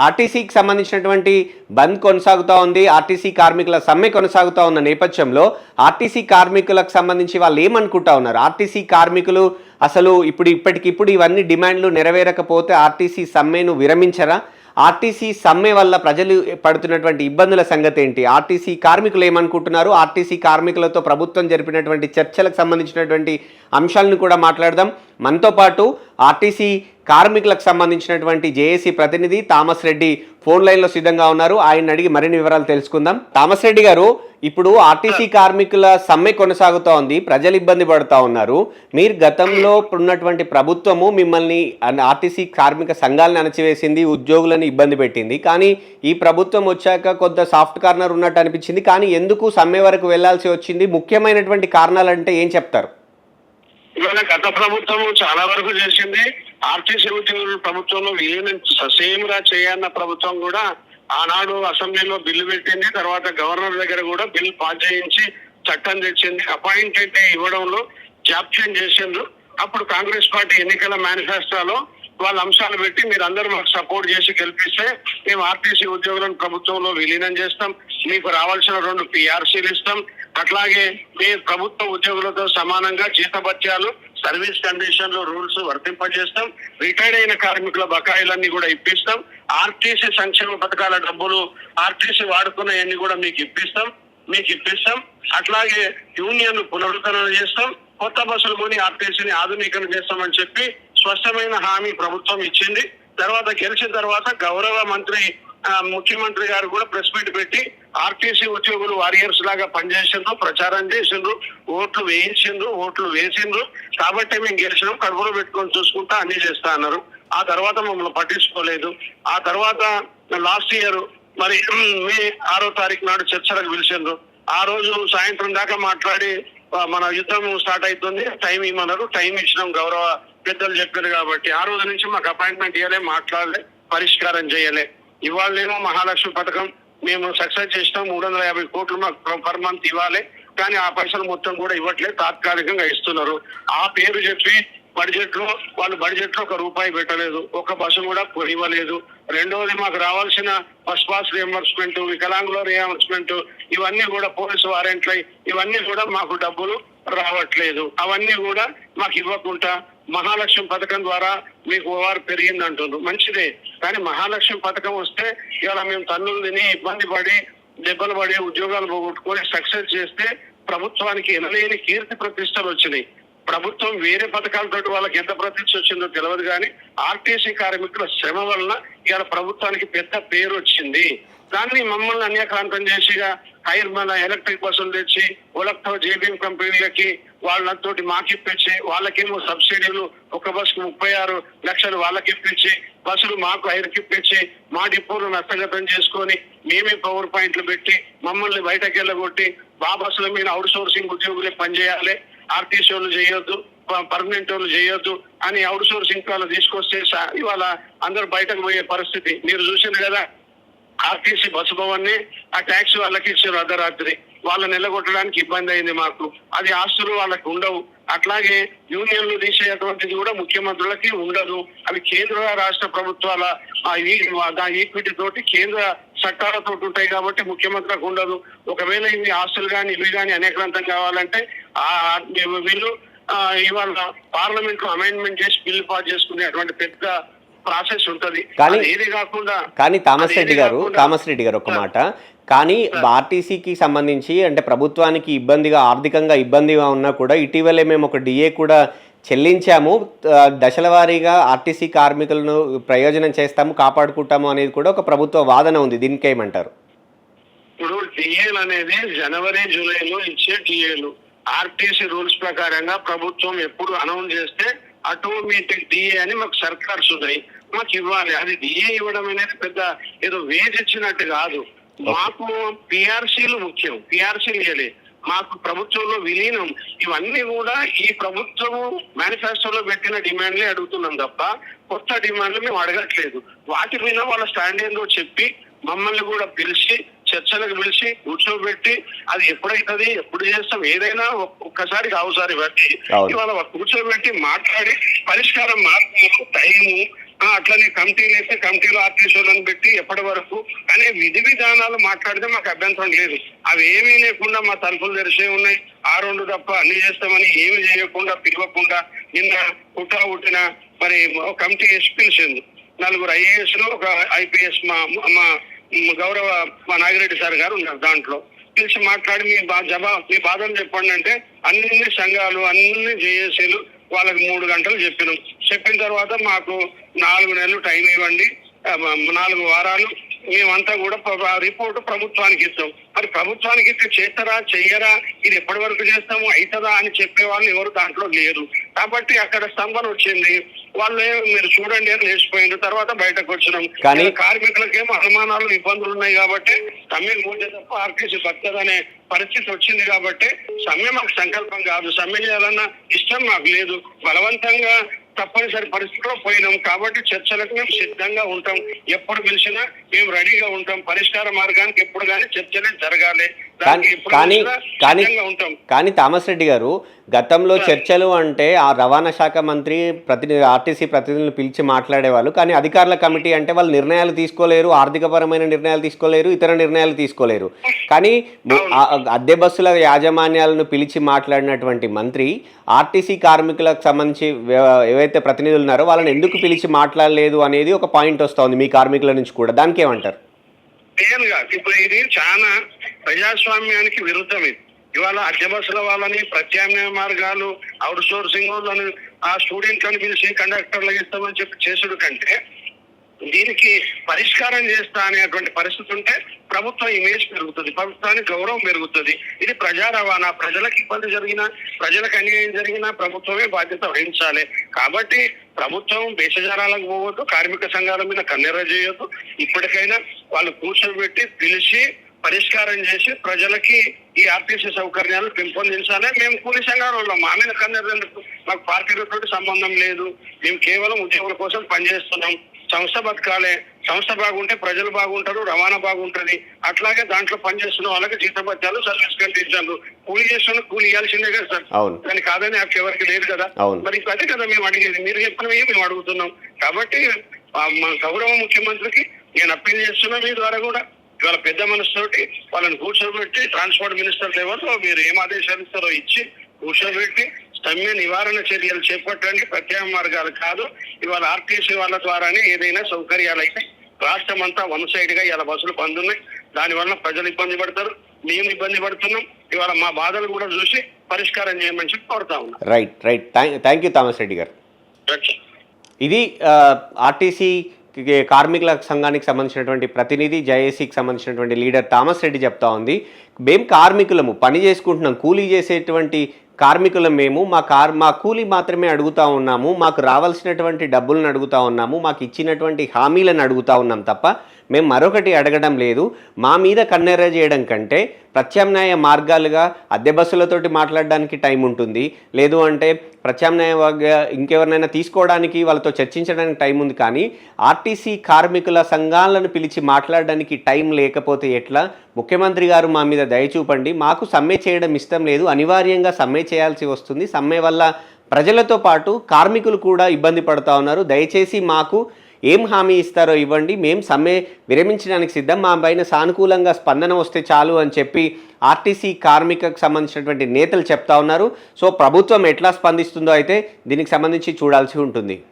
ఆర్టీసీకి సంబంధించినటువంటి బంద్ కొనసాగుతూ ఉంది. ఆర్టీసీ కార్మికుల సమ్మె కొనసాగుతూ ఉన్న నేపథ్యంలో ఆర్టీసీ కార్మికులకు సంబంధించి వాళ్ళు ఏమనుకుంటా ఉన్నారు? ఆర్టీసీ కార్మికులు అసలు ఇప్పటికిప్పుడు ఇవన్నీ డిమాండ్లు నెరవేరకపోతే ఆర్టీసీ సమ్మెను విరమించరా? ఆర్టీసీ సమ్మె వల్ల ప్రజలు పడుతున్నటువంటి ఇబ్బందుల సంగతి ఏంటి? ఆర్టీసీ కార్మికులు ఏమనుకుంటున్నారు? ఆర్టీసీ కార్మికులతో ప్రభుత్వం జరిపినటువంటి చర్చలకు సంబంధించినటువంటి అంశాలను కూడా మాట్లాడదాం. మనతో పాటు ఆర్టీసీ కార్మికులకు సంబంధించినటువంటి జేఏసీ ప్రతినిధి థామస్ రెడ్డి ఫోన్ లైన్లో సిద్ధంగా ఉన్నారు. ఆయన అడిగి మరిన్ని వివరాలు తెలుసుకుందాం. థామస్ రెడ్డి గారు, ఇప్పుడు ఆర్టీసీ కార్మికుల సమ్మె కొనసాగుతూ ఉంది, ప్రజలు ఇబ్బంది పడుతూ ఉన్నారు. మీరు గతంలో ఉన్నటువంటి ప్రభుత్వము మిమ్మల్ని ఆర్టీసీ కార్మిక సంఘాలను అణచివేసింది, ఉద్యోగులను ఇబ్బంది పెట్టింది. కానీ ఈ ప్రభుత్వం వచ్చాక కొంత సాఫ్ట్ కార్నర్ ఉన్నట్టు అనిపించింది. కానీ ఎందుకు సమ్మె వరకు వెళ్లాల్సి వచ్చింది? ముఖ్యమైనటువంటి కారణాలు అంటే ఏం చెప్తారు? ఇవాళ గత ప్రభుత్వం చాలా వరకు చేసింది. ఆర్టీసీ ఉద్యోగుల ప్రభుత్వంలో ససేమిరా చేయన్న ప్రభుత్వం కూడా ఆనాడు అసెంబ్లీలో బిల్లు పెట్టింది. తర్వాత గవర్నర్ దగ్గర కూడా బిల్ పాస్ చేయించి చట్టం తెచ్చింది. అపాయింటెడ్ ఇవ్వడంలో జాప్యం చేసిండ్రు. అప్పుడు కాంగ్రెస్ పార్టీ ఎన్నికల మేనిఫెస్టోలో వాళ్ళ అంశాలు పెట్టి మీరు అందరూ మాకు సపోర్ట్ చేసి గెలిపిస్తే మేము ఆర్టీసీ ఉద్యోగులను ప్రభుత్వంలో విలీనం చేస్తాం, మీకు రావాల్సిన 2 PRCలు ఇస్తాం, అట్లాగే మీ ప్రభుత్వ ఉద్యోగులతో సమానంగా జీతభత్యాలు, సర్వీస్ కండిషన్లు, రూల్స్ వర్తింపజేస్తాం, రిటైర్డ్ అయిన కార్మికుల బకాయిలన్నీ కూడా ఇప్పిస్తాం, ఆర్టీసీ సంక్షేమ పథకాల డబ్బులు ఆర్టీసీ వాడుకున్నవన్నీ కూడా మీకు ఇప్పిస్తాం, అట్లాగే యూనియన్ పునరుద్ధరణ చేస్తాం, కొత్త బస్సులు కొని ఆర్టీసీని ఆధునీకరణ చేస్తామని చెప్పి స్పష్టమైన హామీ ప్రభుత్వం ఇచ్చింది. తర్వాత గెలిచిన తర్వాత గౌరవ మంత్రి ముఖ్యమంత్రి గారు కూడా ప్రెస్ మీట్ పెట్టి ఆర్టీసీ ఉద్యోగులు వారియర్స్ లాగా పనిచేసిండ్రు, ప్రచారం చేసిండ్రు, ఓట్లు వేసిండ్రు కాబట్టి మేము గెలిచినాం, కడుపులో పెట్టుకొని చూసుకుంటా అన్ని చేస్తా అన్నారు. ఆ తర్వాత మమ్మల్ని పట్టించుకోలేదు. ఆ తర్వాత లాస్ట్ ఇయర్ మరి మే 6వ తారీఖు నాడు చర్చలకు పిలిచిండ్రు. ఆ రోజు సాయంత్రం దాకా మాట్లాడి మన యుద్ధం స్టార్ట్ అవుతుంది, టైం ఇవ్వమన్నారు. టైం ఇచ్చినాం, గౌరవ పెద్దలు చెప్పారు కాబట్టి. ఆ రోజు నుంచి మాకు అపాయింట్మెంట్ ఇవ్వలే, మాట్లాడలే, పరిష్కారం చేయలే. ఇవాళేమో మహాలక్ష్మి పథకం మేము సక్సెస్ చేసినాం, 350 కోట్లు మాకు పర్ మంత్ ఇవ్వాలి, కానీ ఆ పైసలు మొత్తం కూడా ఇవ్వట్లేదు, తాత్కాలికంగా ఇస్తున్నారు. ఆ పేరు చెప్పి బడ్జెట్ లో ఒక రూపాయి పెట్టలేదు, ఒక బస్సు కూడా ఇవ్వలేదు. రెండోది మాకు రావాల్సిన బస్ పాస్ రియంబర్స్మెంట్, వికలాంగుల రియంబర్స్మెంట్, ఇవన్నీ కూడా పోలీసు వారెంట్లై ఇవన్నీ కూడా మాకు డబ్బులు రావట్లేదు. అవన్నీ కూడా మాకు ఇవ్వకుండా మహాలక్ష్మి పథకం ద్వారా మీకు ఓఆర్ పెరిగింది అంటున్నారు. మంచిదే, కానీ మహాలక్ష్మి పథకం వస్తే ఇవాళ మేము తన్నులు తిని ఇబ్బంది పడి దెబ్బలు పడి ఉద్యోగాలు పోగొట్టుకొని సక్సెస్ చేస్తే ప్రభుత్వానికి ఎనలేని కీర్తి ప్రతిష్టలు వచ్చినాయి. ప్రభుత్వం వేరే పథకాలతో వాళ్ళకి ఎంత ప్రతిష్ట వచ్చిందో తెలియదు, కానీ ఆర్టీసీ కార్మికుల శ్రమ వలన ఇవాళ ప్రభుత్వానికి పెద్ద పేరు వచ్చింది. దాన్ని మమ్మల్ని అన్యాక్రాంతం చేసిగా మన ఎలక్ట్రిక్ బస్సులు తెచ్చి ఒలక్తో జేబీఎం కంపెనీలకి వాళ్ళతోటి మాకిప్పించి వాళ్ళకేమో సబ్సిడీలు, ఒక బస్సుకు 36 లక్షలు వాళ్ళకి ఇప్పించి బస్సులు మాకు ఐరుకిప్పించి మా డిపోలు నష్టగతం చేసుకొని మేమే పవర్ పాయింట్లు పెట్టి మమ్మల్ని బయటకు వెళ్ళగొట్టి మా బస్సుల మీద అవుట్ సోర్సింగ్ ఉద్యోగులే పనిచేయాలి, ఆర్టీసీ వాళ్ళు చేయొద్దు, పర్మనెంట్ వాళ్ళు చేయొద్దు అని అవుట్ సోర్సింగ్ వాళ్ళు తీసుకొస్తే ఇవాళ అందరూ బయటకు పోయే పరిస్థితి మీరు చూసింది కదా. ఆర్టీసీ బస్సు భవన్ని ఆ ట్యాక్సీ వాళ్ళకి ఇచ్చారు అర్ధరాత్రి, వాళ్ళని నిలగొట్టడానికి ఇబ్బంది అయింది మాకు. అది ఆస్తులు వాళ్ళకి ఉండవు. అట్లాగే యూనియన్లు తీసేటువంటిది కూడా ముఖ్యమంత్రులకి ఉండదు. అవి కేంద్ర రాష్ట్ర ప్రభుత్వాల ఈక్విటీ తోటి కేంద్ర చట్టాలతో ఉంటాయి కాబట్టి ముఖ్యమంత్రులకు ఉండదు. ఒకవేళ ఇవి ఆస్తులు కానీ ఇవి కానీ అనేకరంతం కావాలంటే వీళ్ళు ఇవాళ పార్లమెంట్ లో అమెండ్మెంట్ చేసి బిల్లు పాస్ చేసుకునేటువంటి పెద్ద ప్రాసెస్ ఉంటది. కానీ థామస్ రెడ్డి గారు ఒక మాట, కానీ ఆర్టీసీకి సంబంధించి అంటే ప్రభుత్వానికి ఆర్థికంగా ఇబ్బందిగా ఉన్నా కూడా ఇటీవలే మేము ఒక డిఏ కూడా చెల్లించాము, దశల వారీగా ఆర్టీసీ కార్మికులను ప్రయోజనం చేస్తాము, కాపాడుకుంటాము అనేది కూడా ఒక ప్రభుత్వ వాదన ఉంది. దీనికి ఏమంటారు? ఇప్పుడు డిఏలు అనేది జనవరి జూలైలో ఇచ్చే డిఏలు ఆర్టీసీ రూల్స్ ప్రకారంగా ప్రభుత్వం ఎప్పుడు అనౌన్స్ చేస్తే ఆటోమేటిక్ డిఏ అని మాకు సర్కార్స్ ఉన్నాయి, మాకు ఇవ్వాలి. అది డిఏ ఇవ్వడం అనేది పెద్ద ఏదో వేజ్ ఇచ్చినట్టు కాదు. మాకు పిఆర్సీలు ముఖ్యం, పిఆర్సీలు ఇవ్వలే, మాకు ప్రభుత్వంలో విలీనం, ఇవన్నీ కూడా ఈ ప్రభుత్వము మేనిఫెస్టోలో పెట్టిన డిమాండ్లే అడుగుతున్నాం తప్ప కొత్త డిమాండ్లు మేము అడగట్లేదు. వాటి మీద వాళ్ళ స్టాండ్ ఏందో చెప్పి మమ్మల్ని కూడా పిలిచి చర్చలకు పిలిచి కూర్చోబెట్టి అది ఎప్పుడైతుంది ఎప్పుడు చేస్తాం ఏదైనా ఒక్కసారి కావుసారి బట్టి ఇవాళ కూర్చోబెట్టి మాట్లాడి పరిష్కారం మార్పు టైము అట్లనే కమిటీలు వేస్తే కమిటీలో ఆర్టీసీలను పెట్టి ఎప్పటి వరకు అనే విధి విధానాలు మాట్లాడితే మాకు అభ్యంతరం లేదు. అవి ఏమీ లేకుండా మా తలుపులు తెరిసే ఉన్నాయి, ఆ రెండు తప్ప అన్ని చేస్తామని ఏమి చేయకుండా పిలవకుండా నిన్న పుట్టిన మరి కమిటీ వేసి పిలిచింది. 4 IAS లో ఒక IPS మా గౌరవ మా నాగిరెడ్డి సార్ గారు ఉన్నారు. దాంట్లో పిలిచి మాట్లాడి మీ బాధలు చెప్పండి అంటే అన్ని సంఘాలు అన్ని జేఏసీలు వాళ్ళకి 3 గంటలు చెప్పిన తర్వాత మాకు 4 నెలలు టైం ఇవ్వండి, 4 వారాలు మేమంతా కూడా రిపోర్ట్ ప్రభుత్వానికి ఇస్తాం. మరి ప్రభుత్వానికి ఇస్తే చేస్తారా చెయ్యరా, ఇది ఎప్పటి వరకు చేస్తాము అవుతుందా అని చెప్పే వాళ్ళు ఎవరు దాంట్లో లేరు. కాబట్టి అక్కడ స్తంభన వచ్చింది. వాళ్ళు మీరు చూడండి అని లేచిపోయింది. తర్వాత బయటకు వచ్చినాం. కానీ కార్మికులకేమో అనుమానాలు ఇబ్బందులు ఉన్నాయి కాబట్టి సమ్మె మూడే తప్ప ఆర్టీసీ బతకదనే పరిస్థితి వచ్చింది. కాబట్టి సమ్మె మాకు సంకల్పం కాదు, సమ్మె చేయాలన్న ఇష్టం మాకు లేదు. బలవంతంగా తప్పనిసరి పరిస్థితిలో పోయినాం. కాబట్టి చర్చలకు మేము సిద్ధంగా ఉంటాం. ఎప్పుడు పిలిచినా మేము రెడీగా ఉంటాం. పరిష్కార మార్గానికి ఎప్పుడు కానీ చర్చలే జరగాలి. కానీ థామస్ రెడ్డి గారు, గతంలో చర్చలు అంటే ఆ రవాణా శాఖ మంత్రి ఆర్టీసీ ప్రతినిధులను పిలిచి మాట్లాడేవాళ్ళు. కానీ అధికారుల కమిటీ అంటే వాళ్ళు నిర్ణయాలు తీసుకోలేరు, ఆర్థికపరమైన నిర్ణయాలు తీసుకోలేరు, ఇతర నిర్ణయాలు తీసుకోలేరు. కానీ అద్దె బస్సుల యాజమాన్యాలను పిలిచి మాట్లాడినటువంటి మంత్రి ఆర్టీసీ కార్మికులకు సంబంధించి ఏవైతే ప్రతినిధులు ఉన్నారో వాళ్ళని ఎందుకు పిలిచి మాట్లాడలేదు అనేది ఒక పాయింట్ వస్తుంది మీ కార్మికుల నుంచి కూడా. దానికి ఏమంటారు? ఇప్పుడు ఇది చాలా ప్రజాస్వామ్యానికి విరుద్ధం. ఇది ఇవాళ అద్దె బస్సుల వాళ్ళని ప్రత్యామ్నాయ మార్గాలు అవుట్ సోర్సింగ్ వాళ్ళని ఆ స్టూడెంట్లను పిలిచి కండక్టర్లకు ఇస్తామని చెప్పి చేసుడు కంటే దీనికి పరిష్కారం చేస్తా అనేటువంటి పరిస్థితి ఉంటే ప్రభుత్వ ఇమేజ్ పెరుగుతుంది, ప్రభుత్వానికి గౌరవం పెరుగుతుంది. ఇది ప్రజా రవాణా, ప్రజలకు ఇబ్బంది జరిగినా ప్రజలకు అన్యాయం జరిగినా ప్రభుత్వమే బాధ్యత వహించాలి. కాబట్టి ప్రభుత్వం బేసజారాలకు పోవద్దు, కార్మిక సంఘాల మీద కన్నెర్ర చేయొద్దు. ఇప్పటికైనా వాళ్ళు కూర్చోబెట్టి పిలిచి పరిష్కారం చేసి ప్రజలకి ఈ ఆర్టీసీ సౌకర్యాలు పెంపొందించాలి. మేము కూలీ సంఘాల వాళ్ళం, మా మీద కన్నెర్రెందుకు? మాకు పార్టీలతో సంబంధం లేదు. మేము కేవలం ఉద్యోగుల కోసం పనిచేస్తున్నాం. సంస్థ బతకాలే, సంస్థ బాగుంటే ప్రజలు బాగుంటారు, రవాణా బాగుంటది. అట్లాగే దాంట్లో పనిచేస్తున్న వాళ్ళకి జీతభత్యాలు, సర్వీస్ కండిషన్లు, కూలీ చేస్తున్న కూలీ ఇవ్వాల్సిందే కదా సార్. కానీ కాదని ఎవరికి లేదు కదా. మరి అదే కదా మేము అడిగేది, మీరు చెప్పినవి మేము అడుగుతున్నాం. కాబట్టి మా గౌరవ ముఖ్యమంత్రికి నేను అప్పీల్ చేస్తున్నా మీ ద్వారా కూడా, ఇవాళ పెద్ద మనసుతోటి వాళ్ళని కూర్చోబెట్టి ట్రాన్స్పోర్ట్ మినిస్టర్ లెవెల్లో మీరు ఏం ఆదేశాలు ఇస్తారో ఇచ్చి కూర్చోబెట్టి సమ్మె నివారణ చర్యలు చేపట్టండి. ప్రత్యామ్నాయ మార్గాలు కాదు. ఇవాళ ఆర్టీసీ వాళ్ళ ద్వారానే ఏదైనా సౌకర్యాలు అయితే రాష్ట్రం అంతా 1 సైడ్ గా ఇలా బస్సులు బంద్ ఉన్నాయి. దానివల్ల ప్రజలు ఇబ్బంది పడతారు, మేము ఇబ్బంది పడుతున్నాం. ఇవాళ మా బాధలు కూడా చూసి పరిష్కారం చేయమని చెప్పి కోరుతా ఉన్నాం. Right. Thank you Thomas Reddy గారు. ఇది ఆర్టీసీ కార్మికుల సంఘానికి సంబంధించినటువంటి ప్రతినిధి, జేఏసీకి సంబంధించినటువంటి లీడర్ థామస్ రెడ్డి చెప్తా ఉంది. మేము కార్మికులము, పని చేసుకుంటున్నాం, కూలీ చేసేటువంటి కార్మికులం మేము. మా కూలీ మాత్రమే అడుగుతూ ఉన్నాము, మాకు రావాల్సినటువంటి డబ్బులను అడుగుతూ ఉన్నాము, మాకు ఇచ్చినటువంటి హామీలను అడుగుతూ ఉన్నాం తప్ప మేము మరొకటి అడగడం లేదు. మా మీద కన్నెర్ర చేయడం కంటే ప్రత్యామ్నాయ మార్గాలుగా అద్దె బస్సులతోటి మాట్లాడడానికి టైం ఉంటుంది, లేదు అంటే ప్రత్యామ్నాయంగా ఇంకెవరినైనా తీసుకోవడానికి వాళ్ళతో చర్చించడానికి టైం ఉంది. కానీ ఆర్టీసీ కార్మికుల సంఘాలను పిలిచి మాట్లాడడానికి టైం లేకపోతే ఎట్లా? ముఖ్యమంత్రి గారు మా మీద దయ చూపండి. మాకు సమ్మె చేయడం ఇష్టం లేదు, అనివార్యంగా సమ్మె చేయాల్సి వస్తుంది. సమ్మె వల్ల ప్రజలతో పాటు కార్మికులు కూడా ఇబ్బంది పడుతూ ఉన్నారు. దయచేసి మాకు ఏం హామీ ఇస్తారో ఇవ్వండి, మేము సమ్మె విరమించడానికి సిద్ధం, మా పైన సానుకూలంగా స్పందన వస్తే చాలు అని చెప్పి ఆర్టీసీ కార్మికకు సంబంధించినటువంటి నేతలు చెప్తా ఉన్నారు. సో ప్రభుత్వం ఎట్లా స్పందిస్తుందో అయితే దీనికి సంబంధించి చూడాల్సి ఉంటుంది.